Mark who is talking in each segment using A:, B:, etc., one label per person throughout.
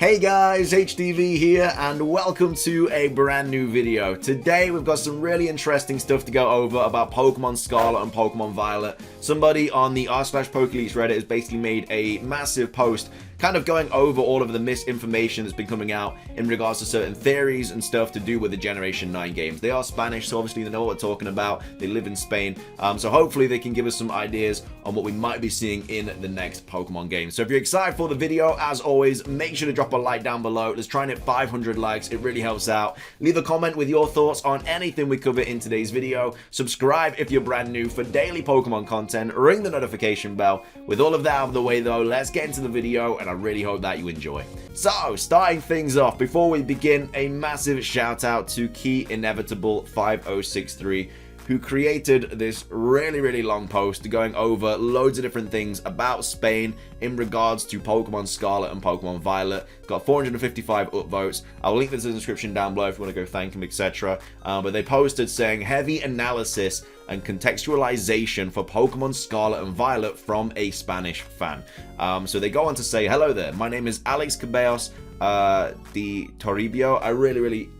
A: Hey guys, HDvee here, and welcome to a brand new video. Today we've got some really interesting stuff to go over about Pokemon Scarlet and Pokemon Violet. Somebody on the r/PokeLeaks Reddit has basically made a massive post kind of going over all of the misinformation that's been coming out in regards to certain theories and stuff to do with the Generation 9 games. They are Spanish, so obviously they know what we're talking about. They live in Spain, so hopefully they can give us some ideas on what we might be seeing in the next Pokemon game. So if you're excited for the video, as always, make sure to drop a like down below. Let's try and hit 500 likes. It really helps out. Leave a comment with your thoughts on anything we cover in today's video. Subscribe if you're brand new for daily Pokemon content. Ring the notification bell. With all of that out of the way though, let's get into the video, and I really hope that you enjoy. So, starting things off, before we begin, a massive shout out to Key Inevitable 5063, who created this really long post going over loads of different things about Spain in regards to Pokemon Scarlet and Pokemon Violet. It's got 455 upvotes. I'll link this in the description down below if you want to go thank him, etc. But they posted saying, heavy analysis and contextualization for Pokemon Scarlet and Violet from a Spanish fan. So they go on to say, hello there, my name is Alex Cabellos de Toribio.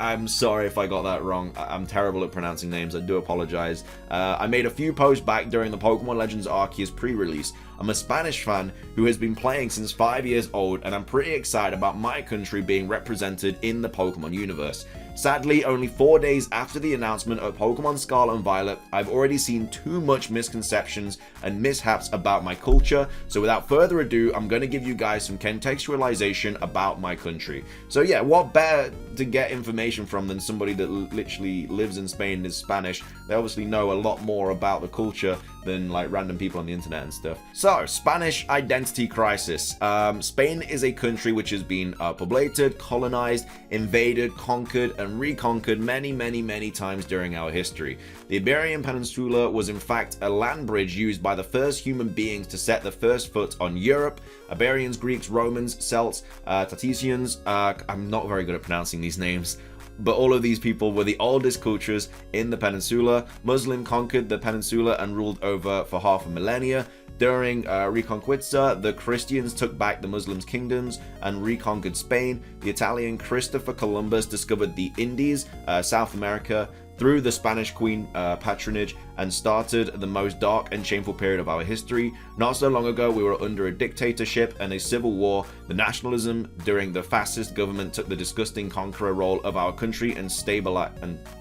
A: I'm sorry if I got that wrong. I'm terrible at pronouncing names. I do apologize. I made a few posts back during the Pokemon Legends Arceus pre-release. I'm a Spanish fan who has been playing since 5 years old, and I'm pretty excited about my country being represented in the Pokemon universe. Sadly, only 4 days after the announcement of Pokemon Scarlet and Violet, I've already seen too much misconceptions and mishaps about my culture, so without further ado, I'm going to give you guys some contextualization about my country. So yeah, what better to get information from than somebody that literally lives in Spain and is Spanish? They obviously know a lot more about the culture than like random people on the internet and stuff. So, Spanish identity crisis. Spain is a country which has been poblated, colonized, invaded, conquered, and reconquered many times during our history. The Iberian Peninsula was in fact a land bridge used by the first human beings to set the first foot on Europe. Iberians, Greeks, Romans, Celts, Taticians, I'm not very good at pronouncing these names, but all of these people were the oldest cultures in the peninsula. Muslim conquered the peninsula and ruled over for half a millennia. During Reconquista, the Christians took back the Muslims' kingdoms and reconquered Spain. The Italian Christopher Columbus discovered the Indies, South America, through the Spanish Queen patronage, and started the most dark and shameful period of our history. Not so long ago, we were under a dictatorship and a civil war. The nationalism during the fascist government took the disgusting conqueror role of our country and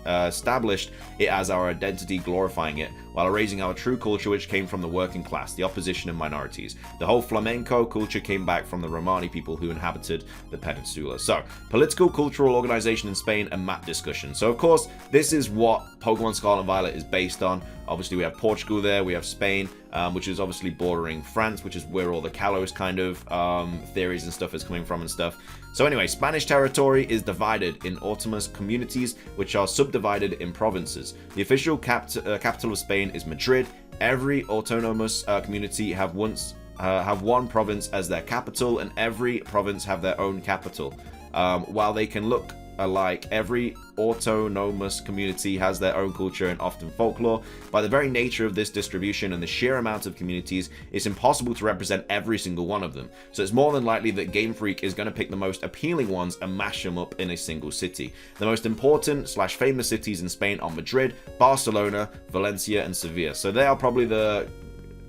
A: established it as our identity, glorifying it, while erasing our true culture, which came from the working class, the opposition, and minorities. The whole flamenco culture came back from the Romani people who inhabited the peninsula. So, political, cultural organization in Spain, and map discussion. So, of course, this is what Pokemon Scarlet and Violet is based on. Obviously, we have Portugal there, we have Spain, which is obviously bordering France, which is where all the Kalos kind of theories and stuff is coming from and stuff. So anyway, Spanish territory is divided in autonomous communities, which are subdivided in provinces. The official capital of Spain is Madrid. Every autonomous community have one province as their capital, and every province have their own capital. While they can look alike, every autonomous community has their own culture and often folklore. By the very nature of this distribution and the sheer amount of communities, it's impossible to represent every single one of them. So it's more than likely that Game Freak is going to pick the most appealing ones and mash them up in a single city. The most important / famous cities in Spain are Madrid, Barcelona, Valencia, and Sevilla. So they are probably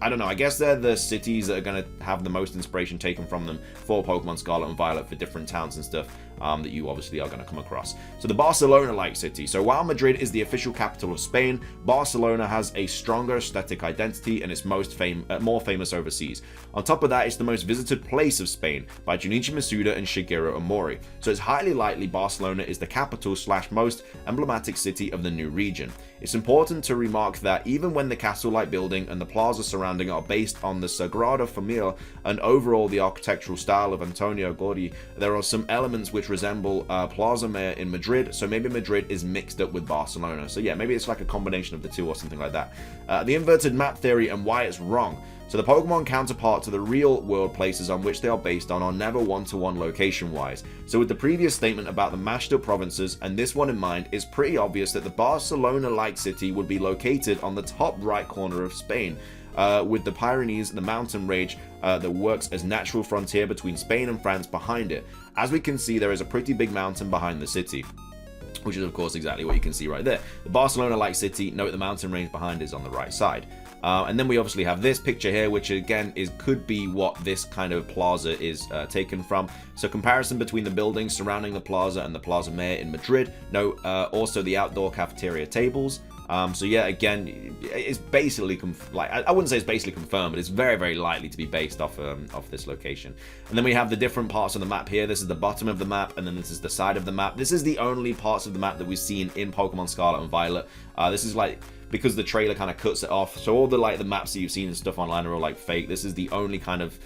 A: I guess they're the cities that are going to have the most inspiration taken from them for Pokemon Scarlet and Violet for different towns and stuff that you obviously are going to come across. So the Barcelona-like city. So while Madrid is the official capital of Spain, Barcelona has a stronger aesthetic identity and it's more famous overseas. On top of that, it's the most visited place of Spain by Junichi Masuda and Shigeru Omori. So it's highly likely Barcelona is the capital / most emblematic city of the new region. It's important to remark that even when the castle-like building and the plaza surrounding are based on the Sagrada Familia and overall the architectural style of Antonio Gaudi, there are some elements which resemble Plaza Mayor in Madrid, so maybe Madrid is mixed up with Barcelona. So yeah, maybe it's like a combination of the two or something like that. The inverted map theory and why it's wrong. So the Pokemon counterpart to the real world places on which they are based on are never one-to-one location-wise. So with the previous statement about the mashed up provinces and this one in mind, it's pretty obvious that the Barcelona-like city would be located on the top right corner of Spain. with the Pyrenees, the mountain range that works as natural frontier between Spain and France behind it. As we can see, there is a pretty big mountain behind the city, which is of course exactly what you can see right there. The Barcelona-like city, note the mountain range behind is on the right side. And then we obviously have this picture here, which again could be what this kind of plaza is taken from. So comparison between the buildings surrounding the plaza and the Plaza Mayor in Madrid. Note also the outdoor cafeteria tables. So yeah, again, it's basically I wouldn't say it's basically confirmed, but it's very, very likely to be based off this location. And then we have the different parts of the map here. This is the bottom of the map, and then this is the side of the map. This is the only parts of the map that we've seen in Pokemon Scarlet and Violet. This is because the trailer kind of cuts it off. So all the maps that you've seen and stuff online are all fake. This is the only kind of,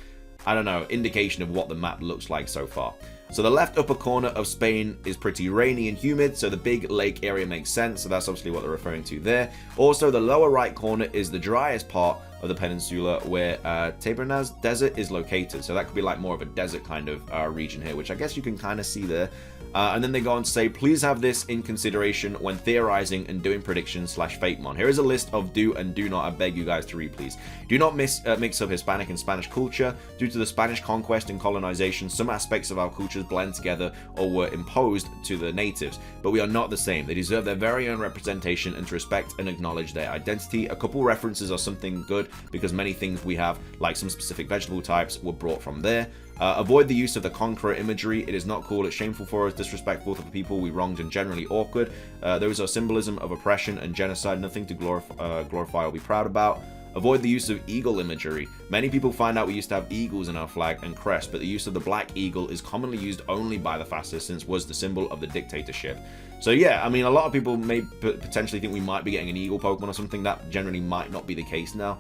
A: I don't know, indication of what the map looks like so far. So the left upper corner of Spain is pretty rainy and humid, so the big lake area makes sense, so that's obviously what they're referring to there. Also, the lower right corner is the driest part of the peninsula where Tabernas Desert is located, so that could be more of a desert kind of region here, which I guess you can kind of see there. And then they go on to say, please have this in consideration when theorizing and doing predictions / fakemon. Here is a list of do and do not. I beg you guys to read, please. Do not mix up Hispanic and Spanish culture. Due to the Spanish conquest and colonization, some aspects of our cultures blend together or were imposed to the natives, but we are not the same. They deserve their very own representation and to respect and acknowledge their identity. A couple references are something good because many things we have, like some specific vegetable types, were brought from there. Avoid the use of the conqueror imagery. It is not cool, it's shameful for us, disrespectful to the people we wronged, and generally awkward. Those are symbolism of oppression and genocide, nothing to glorify or be proud about. Avoid the use of eagle imagery. Many people find out we used to have eagles in our flag and crest, but the use of the black eagle is commonly used only by the fascists since it was the symbol of the dictatorship. So yeah, I mean, a lot of people may potentially think we might be getting an eagle Pokemon or something. That generally might not be the case now.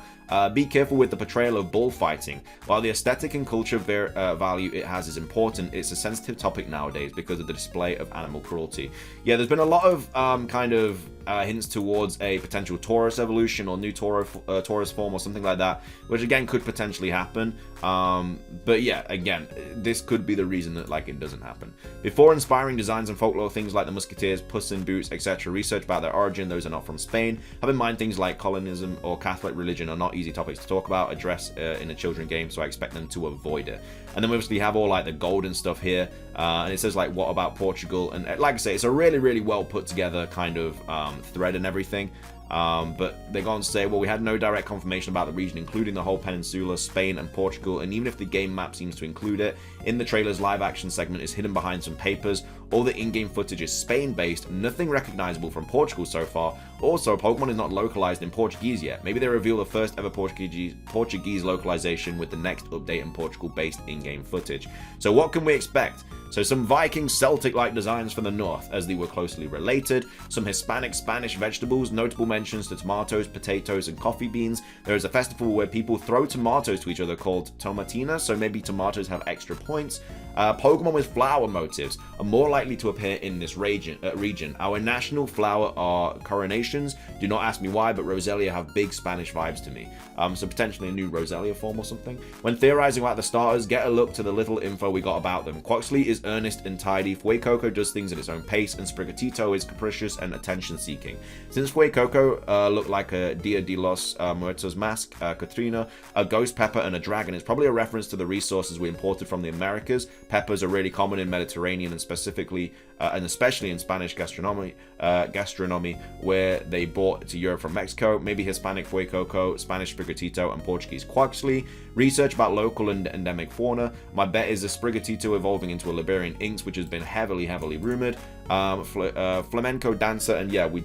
A: Be careful with the portrayal of bullfighting. While the aesthetic and culture value it has is important, it's a sensitive topic nowadays because of the display of animal cruelty. Yeah, there's been a lot of hints towards a potential Tauros evolution or new Tauros form or something like that, which again could potentially happen. But yeah, again, this could be the reason that it doesn't happen. Before inspiring designs and folklore, things like the Musketeers, Puss in Boots, etc., research about their origin, those are not from Spain. Have in mind things like colonism or Catholic religion are not easy topics to talk about, address in a children's game, so I expect them to avoid it. And then we obviously have all the golden stuff here, and it says what about Portugal, and like I say, it's a really, really well put together kind of thread and everything. But they go on to say, well, we had no direct confirmation about the region, including the whole peninsula, Spain and Portugal, and even if the game map seems to include it, in the trailer's live action segment is hidden behind some papers. All the in-game footage is Spain-based, nothing recognizable from Portugal so far. Also, Pokemon is not localized in Portuguese yet. Maybe they reveal the first ever Portuguese localization with the next update in Portugal-based in-game footage. So what can we expect? So some Viking Celtic-like designs from the north, as they were closely related. Some Hispanic Spanish vegetables, notable mentions to tomatoes, potatoes, and coffee beans. There is a festival where people throw tomatoes to each other called Tomatina, so maybe tomatoes have extra points. Pokemon with flower motifs are more likely to appear in this region. Our national flower are coronations. Do not ask me why, but Roselia have big Spanish vibes to me. So potentially a new Roselia form or something. When theorizing about the starters, get a look to the little info we got about them. Quoxley is earnest and tidy. Fuecoco does things at its own pace, and Sprigatito is capricious and attention-seeking. Since Fuecoco looked like a Dia de los Muertos mask, Katrina, a ghost pepper, and a dragon, it's probably a reference to the resources we imported from the Americas. Peppers are really common in Mediterranean and specifically and especially in Spanish gastronomy, where they brought to Europe from Mexico. Maybe Hispanic Fuecoco, Spanish Sprigatito, and Portuguese Quaxley. Research about local and endemic fauna. My bet is a Sprigatito evolving into a Liberian Inks, which has been heavily rumored. Flamenco dancer, and yeah, we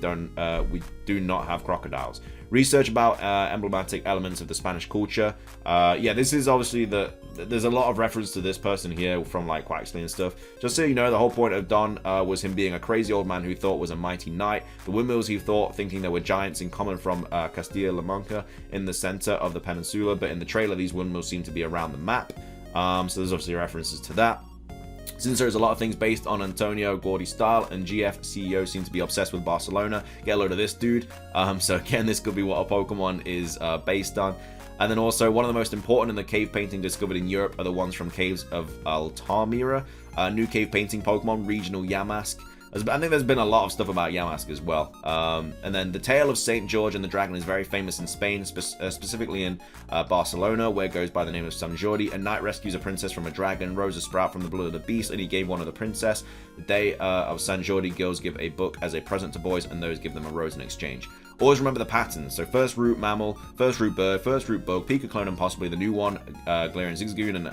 A: do not have crocodiles. Research about emblematic elements of the Spanish culture. Yeah, this is obviously there's a lot of reference to this person here from Quaxley and stuff. Just so you know, the whole point of Don was him being a crazy old man who thought was a mighty knight. The windmills he thought, thinking there were giants in common from Castilla-La Mancha in the center of the peninsula, but in the trailer these windmills seem to be around the map. So there's obviously references to that. Since there's a lot of things based on Antonio Gordy's style, and GF CEO seem to be obsessed with Barcelona, get a load of this dude. So again, this could be what a Pokemon is based on. And then also, one of the most important in the cave painting discovered in Europe are the ones from caves of Altamira. New cave painting Pokemon, regional Yamask. I think there's been a lot of stuff about Yamask as well. And then the tale of Saint George and the Dragon is very famous in Spain, specifically in Barcelona, where it goes by the name of Sant Jordi. A knight rescues a princess from a dragon, rose a sprout from the blood of the beast, and he gave one of the princess. The day of Sant Jordi, girls give a book as a present to boys, and those give them a rose in exchange. Always remember the patterns. So first root mammal, first root bird, first root bug, Pika clone, and possibly the new one, Galarian Zigzagoon and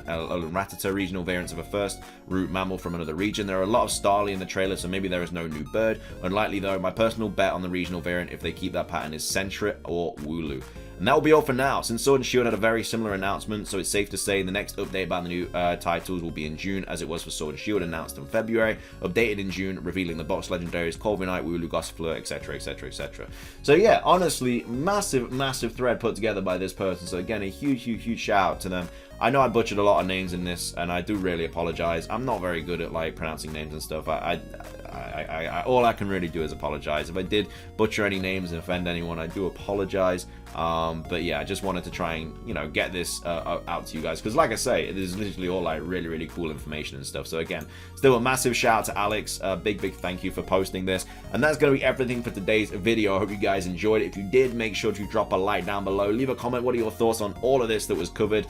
A: Ratata, regional variants of a first root mammal from another region. There are a lot of Starly in the trailer, so maybe there is no new bird. Unlikely though. My personal bet on the regional variant, if they keep that pattern, is Sentret or Wooloo. And that will be all for now. Since Sword and Shield had a very similar announcement, so it's safe to say the next update about the new titles will be in June, as it was for Sword and Shield, announced in February, updated in June, revealing the box legendaries, Corviknight, Wooloo, Gossifleur, etc, etc, etc. So yeah, honestly, massive thread put together by this person. So again, a huge shout out to them. I know I butchered a lot of names in this, and I do really apologize. I'm not very good at like pronouncing names and stuff. All I can really do is apologize. If I did butcher any names and offend anyone, I do apologize. But yeah, I just wanted to try and, you know, get this out to you guys, because like I say, it is literally all like really cool information and stuff. So again, still a massive shout out to Alex. Big thank you for posting this. And that's going to be everything for today's video. I hope you guys enjoyed it. If you did, make sure to drop a like down below, leave a comment. What are your thoughts on all of this that was covered?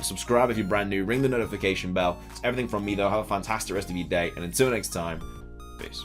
A: Subscribe if you're brand new, ring the notification bell. It's everything from me though. Have a fantastic rest of your day, and until next time, peace.